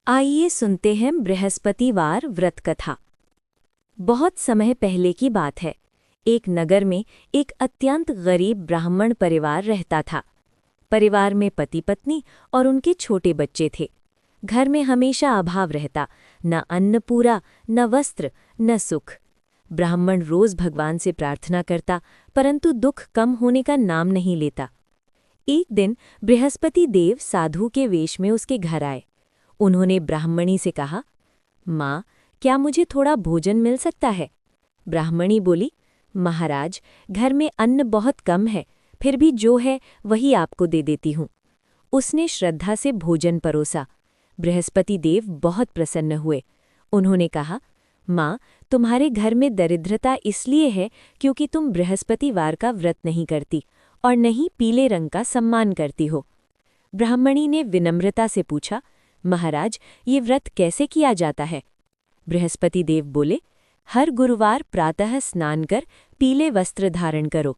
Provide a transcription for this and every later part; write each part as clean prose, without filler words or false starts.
आइए सुनते हैं बृहस्पतिवार व्रत कथा। बहुत समय पहले की बात है। एक नगर में एक अत्यंत गरीब ब्राह्मण परिवार रहता था। परिवार में पति पत्नी और उनके छोटे बच्चे थे। घर में हमेशा अभाव रहता, न अन्न पूरा, न वस्त्र, न सुख। ब्राह्मण रोज भगवान से प्रार्थना करता, परंतु दुख कम होने का नाम नहीं लेता। एक दिन बृहस्पति देव साधु के वेश में उसके घर आए। उन्होंने ब्राह्मणी से कहा, माँ, क्या मुझे थोड़ा भोजन मिल सकता है? ब्राह्मणी बोली, महाराज, घर में अन्न बहुत कम है, फिर भी जो है वही आपको दे देती हूँ। उसने श्रद्धा से भोजन परोसा। बृहस्पति देव बहुत प्रसन्न हुए। उन्होंने कहा, माँ, तुम्हारे घर में दरिद्रता इसलिए है क्योंकि तुम बृहस्पतिवार का व्रत नहीं करती और नहीं पीले रंग का सम्मान करती हो। ब्राह्मणी ने विनम्रता से पूछा, महाराज, ये व्रत कैसे किया जाता है? बृहस्पति देव बोले, हर गुरुवार प्रातः स्नान कर पीले वस्त्र धारण करो,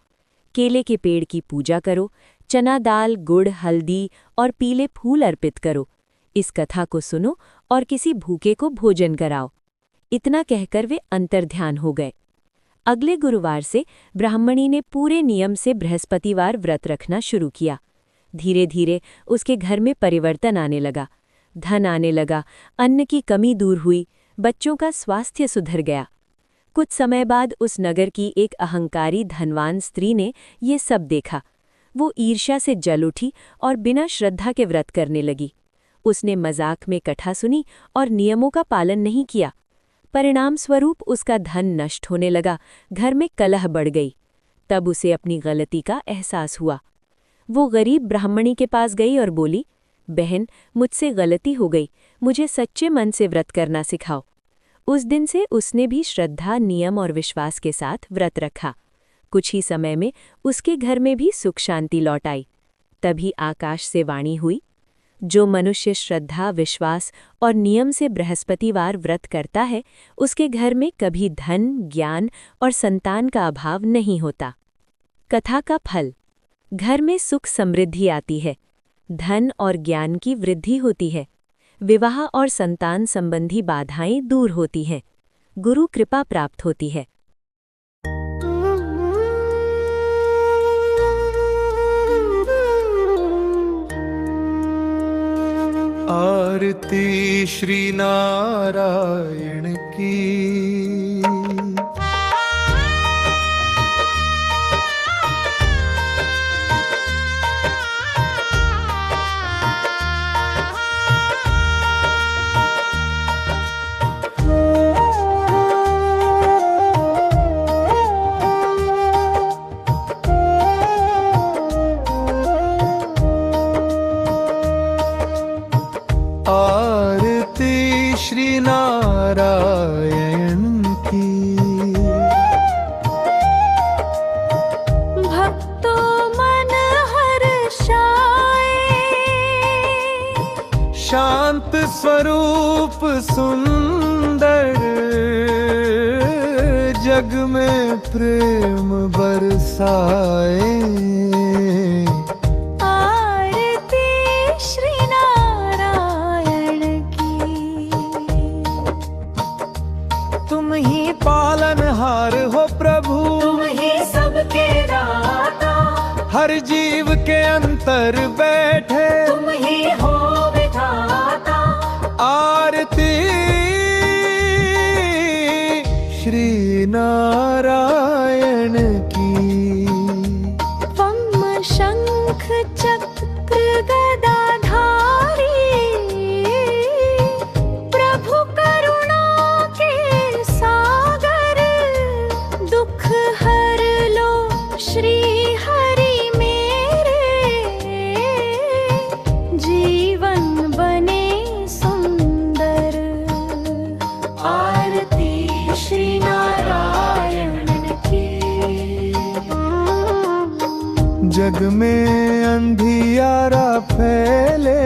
केले के पेड़ की पूजा करो, चना दाल, गुड़, हल्दी और पीले फूल अर्पित करो। इस कथा को सुनो और किसी भूखे को भोजन कराओ। इतना कहकर वे अंतर्ध्यान हो गए। अगले गुरुवार से ब्राह्मणी ने पूरे नियम से बृहस्पतिवार व्रत रखना शुरू किया। धीरे धीरे उसके घर में परिवर्तन आने लगा। धन आने लगा, अन्न की कमी दूर हुई, बच्चों का स्वास्थ्य सुधर गया। कुछ समय बाद उस नगर की एक अहंकारी धनवान स्त्री ने ये सब देखा। वो ईर्ष्या से जल उठी और बिना श्रद्धा के व्रत करने लगी। उसने मजाक में कथा सुनी और नियमों का पालन नहीं किया। परिणाम स्वरूप उसका धन नष्ट होने लगा, घर में कलह बढ़ गई। तब उसे अपनी गलती का एहसास हुआ। वो गरीब ब्राह्मणी के पास गई और बोली, बहन, मुझसे गलती हो गई, मुझे सच्चे मन से व्रत करना सिखाओ। उस दिन से उसने भी श्रद्धा, नियम और विश्वास के साथ व्रत रखा। कुछ ही समय में उसके घर में भी सुख शांति लौट आई। तभी आकाश से वाणी हुई, जो मनुष्य श्रद्धा, विश्वास और नियम से बृहस्पतिवार व्रत करता है, उसके घर में कभी धन, ज्ञान और संतान का अभाव नहीं होता। कथा का फल, घर में सुख समृद्धि आती है, धन और ज्ञान की वृद्धि होती है, विवाह और संतान संबंधी बाधाएं दूर होती हैं, गुरु कृपा प्राप्त होती है। आरती श्री नारायण की। आरती श्री नारायण की। भक्तों मन हर्षाए, शांत स्वरूप सुंदर, जग में प्रेम बरसाए। पालनहार हो प्रभु, तुम ही सबके दाता, हर जीव के अंतर बैठे, तुम ही हो विधाता। आरती श्री नारायण की। वम शंख चक्र गदाधारी, प्रभु करुणा के सागर, दुख हर लो श्री हरि मेरे, जीवन बने सुंदर। आरती श्री नारायण की। जग में अंधियारा फैले,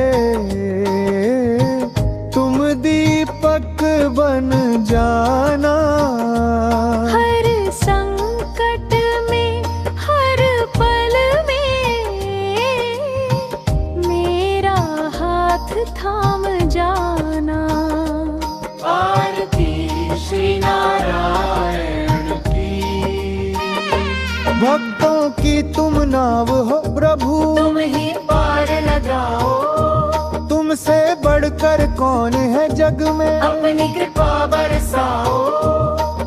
तुम दीपक बन जाना। हर संकट में, हर पल में, मेरा हाथ थाम जाना। नाव हो प्रभु, तुम ही पार लगाओ। तुमसे बढ़कर कौन है जग में, अपनी कृपा बरसाओ।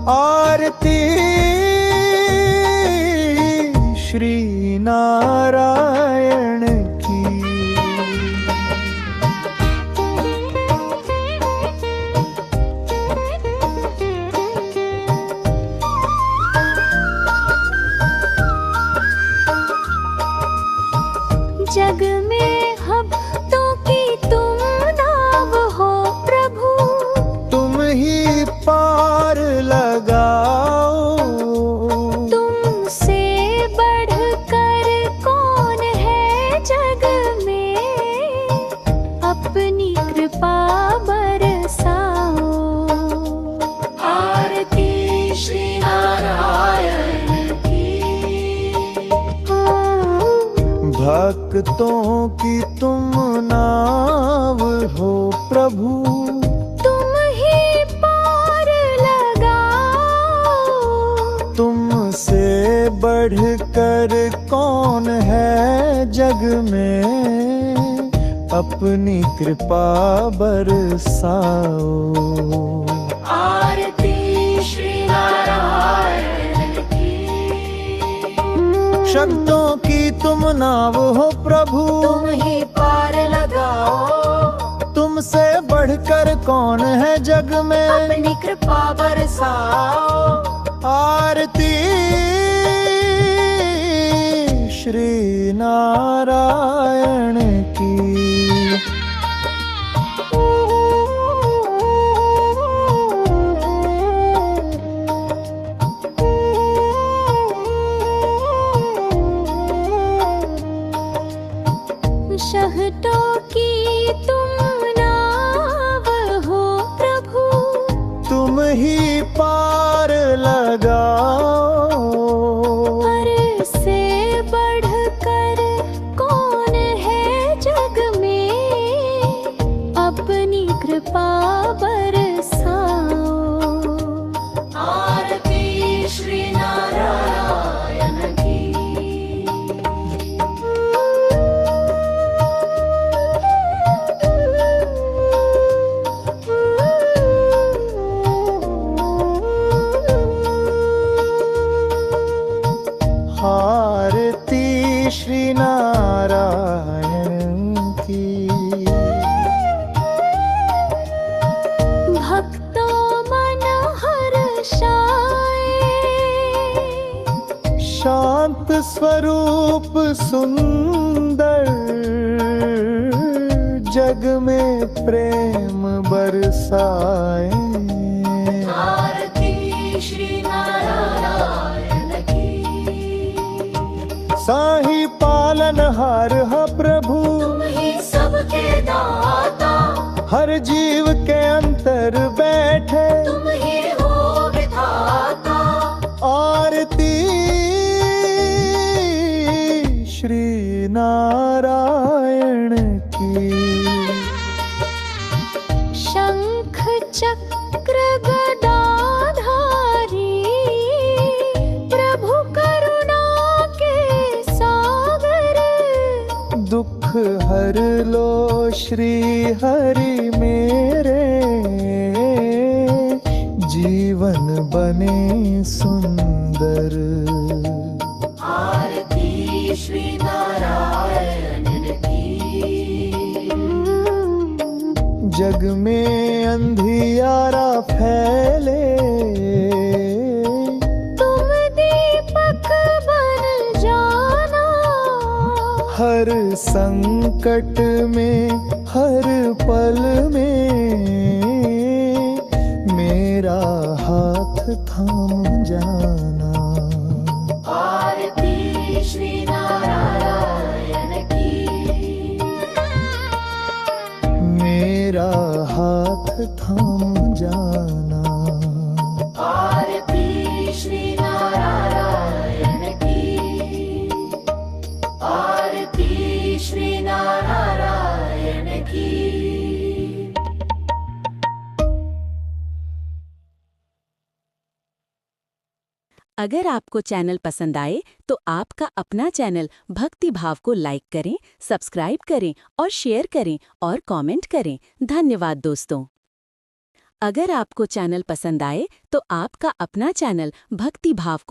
आरती श्री नारायण की। जग में भक्तों की तुम नाव हो प्रभु, तुम ही पार लगाओ। तुमसे बढ़कर कौन है जग में, अपनी कृपा बरसाओ। आरती श्री नारायण की। भक्तों की तुम नाव हो प्रभु, तुम ही पार लगाओ। तुमसे बढ़कर कौन है जग में, अपनी कृपा बरसाओ। आरती श्री नारायण की। शब्दों की तुम नाव हो प्रभु, तुम ही पार लगाओ। तुमसे बढ़कर कौन है जग में, अपनी कृपा बरसाओ। आरती श्री नारायण की। शहदों की तुम नाव हो प्रभु, तुम ही पार लगाओ। पर से बढ़कर कौन है जग में, अपनी कृपा बरसाओ। आरती श्री नारायण की। आरती श्री नारायण की। भक्तों मन हर्षाए, शांत स्वरूप सुंदर, जग में प्रेम बरसाए। आरती श्री नारायण की। साही पालनहार है प्रभु, तुम ही सबके दाता, हर जीव के अंतर बैठे। तुम ही हो विधाता। आरती श्री नारायण की। शंख चक्र गदाधारी, प्रभु करुणा के सागर। दुख हर लो श्री हरि मेरे, जीवन बने सुंदर। आरती श्री नारायण की। जग में अंधियारा फैले, तुम दीपक बन जाना। हर संकट में हर पल में, मेरा हाथ थाम जाना। आरती श्री नारायण की। मेरा हाथ थाम जाना। आरती श्री नारायण की। आरती श्री नारायण की। अगर आपको चैनल पसंद आए तो आपका अपना चैनल भक्ति भाव को लाइक करें, सब्सक्राइब करें और शेयर करें और कमेंट करें। धन्यवाद दोस्तों। अगर आपको चैनल पसंद आए तो आपका अपना चैनल भक्ति भाव को